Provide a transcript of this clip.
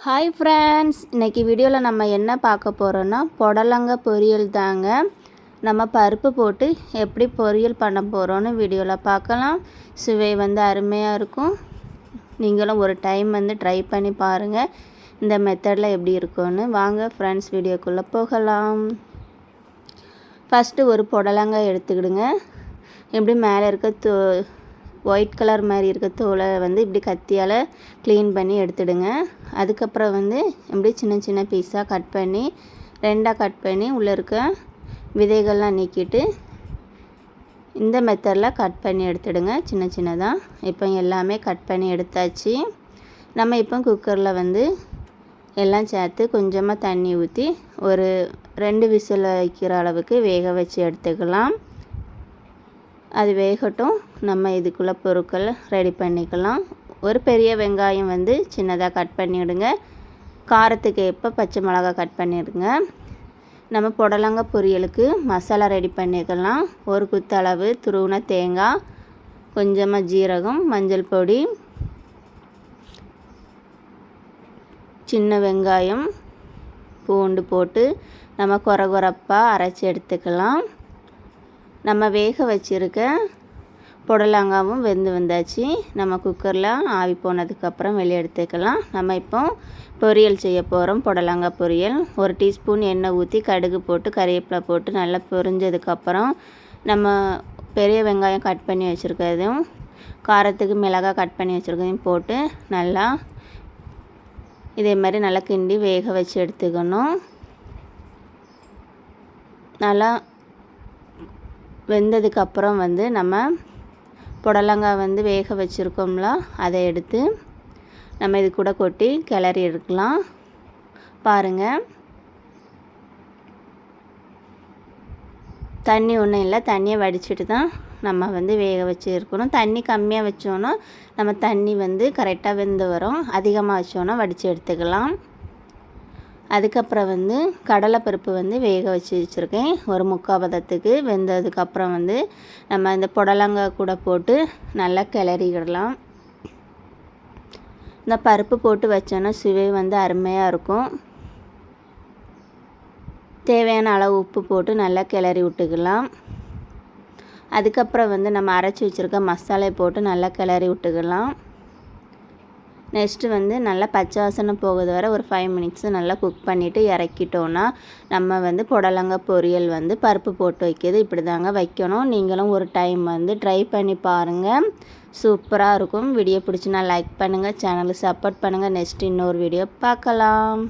Hi friends, இன்றைக்கி வீடியோவில் நம்ம என்ன பார்க்க போகிறோன்னா புடலங்காய் பொரியல் தாங்க. நம்ம பருப்பு போட்டு எப்படி பொரியல் பண்ண போகிறோன்னு வீடியோவில் பார்க்கலாம். சுவை அருமையாக இருக்கும். நீங்களும் ஒரு டைம் ட்ரை பண்ணி பாருங்கள் இந்த மெத்தடில் எப்படி இருக்கும்னு. வாங்க ஃப்ரெண்ட்ஸ், வீடியோக்குள்ளே போகலாம். ஃபஸ்ட்டு ஒரு புடலங்காய் எடுத்துக்கிடுங்க. எப்படி மேலே இருக்க ஒயிட் கலர் மாதிரி இருக்க தோலை இப்படி கத்தியால் க்ளீன் பண்ணி எடுத்துடுங்க. அதுக்கப்புறம் இப்படி சின்ன சின்ன பீஸாக கட் பண்ணி ரெண்டாக கட் பண்ணி உள்ளே இருக்க விதைகள்லாம் நீக்கிட்டு இந்த மெத்தடில் கட் பண்ணி எடுத்துடுங்க சின்ன சின்னதாக. இப்போ எல்லாமே கட் பண்ணி எடுத்தாச்சு. நம்ம இப்போ குக்கரில் எல்லாம் சேர்த்து கொஞ்சமாக தண்ணி ஊற்றி ஒரு 2 விசில் வைக்கிற அளவுக்கு வேக வச்சு எடுத்துக்கலாம். அது வேகட்டும். நம்ம இதுக்குள்ளே பொருட்கள் ரெடி பண்ணிக்கலாம். ஒரு பெரிய வெங்காயம் சின்னதாக கட் பண்ணிவிடுங்க. காரத்துக்கு ஏற்ப பச்சை மிளகாய் கட் பண்ணிடுங்க. நம்ம புடலங்காய் பொரியலுக்கு மசாலா ரெடி பண்ணிக்கலாம். ஒரு குத்தளவு துருவின தேங்காய், கொஞ்சமாக ஜீரகம், மஞ்சள் பொடி, சின்ன வெங்காயம், பூண்டு போட்டு நம்ம கொரகொரப்பாக அரைச்சி எடுத்துக்கலாம். நம்ம வேக வச்சுருக்க புடலங்காவும் வந்தாச்சு. நம்ம குக்கரில் ஆவி போனதுக்கப்புறம் வெளியே எடுத்துக்கலாம். நம்ம இப்போ பொரியல் செய்ய போகிறோம். புடலங்காய் பொரியல். 1 டீஸ்பூன் எண்ணெய் ஊற்றி கடுகு போட்டு கறிவேப்பிலை போட்டு நல்லா பொரிஞ்சதுக்கப்புறம் நம்ம பெரிய வெங்காயம் கட் பண்ணி வச்சுருக்கிறதும் காரத்துக்கு மிளகாய் கட் பண்ணி வச்சுருக்கதையும் போட்டு நல்லா இதே மாதிரி நல்லா கிண்டி வேக வச்சு எடுத்துக்கணும். நல்லா வெந்ததுக்கப்புறம் நம்ம புடலங்காய் வேக வச்சுருக்கோம்ல, அதை எடுத்து நம்ம இது கூட கொட்டி கிளறி எடுக்கலாம். பாருங்கள், தண்ணி ஒன்றும் இல்லை, தண்ணியை வடிச்சிட்டு தான் நம்ம வேக வச்சு இருக்கணும். தண்ணி கம்மியாக வச்சோன்னா நம்ம தண்ணி கரெக்டாக வெந்து வரும். அதிகமாக வச்சோன்னா வடித்து எடுத்துக்கலாம். அதுக்கப்புறம் கடலைப்பருப்பு வேக வச்சு வச்சுருக்கேன். ஒரு 3/4 பதத்துக்கு வெந்ததுக்கப்புறம் நம்ம இந்த புடலங்காய் கூட போட்டு நல்லா கிளறிக்கிடலாம். இந்த பருப்பு போட்டு வச்சோன்னா சுவை அருமையாக இருக்கும். தேவையான அளவு உப்பு போட்டு நல்லா கிளறி விட்டுக்கலாம். அதுக்கப்புறம் நம்ம அரைச்சி வச்சுருக்க மசாலையை போட்டு நல்லா கிளறி விட்டுக்கலாம். நெக்ஸ்ட்டு நல்லா பச்சை வாசனை போகுது வரை ஒரு 5 மினிட்ஸ் நல்லா குக் பண்ணிவிட்டு இறக்கிட்டோன்னா நம்ம புடலங்காய் பொரியல் பருப்பு போட்டு வைக்கிறது இப்படி தாங்க வைக்கணும். நீங்களும் ஒரு டைம் ட்ரை பண்ணி பாருங்கள். சூப்பராக இருக்கும். வீடியோ பிடிச்சினா லைக் பண்ணுங்கள், சேனலுக்கு சப்போர்ட் பண்ணுங்கள். நெக்ஸ்ட் இன்னொரு வீடியோ பார்க்கலாம்.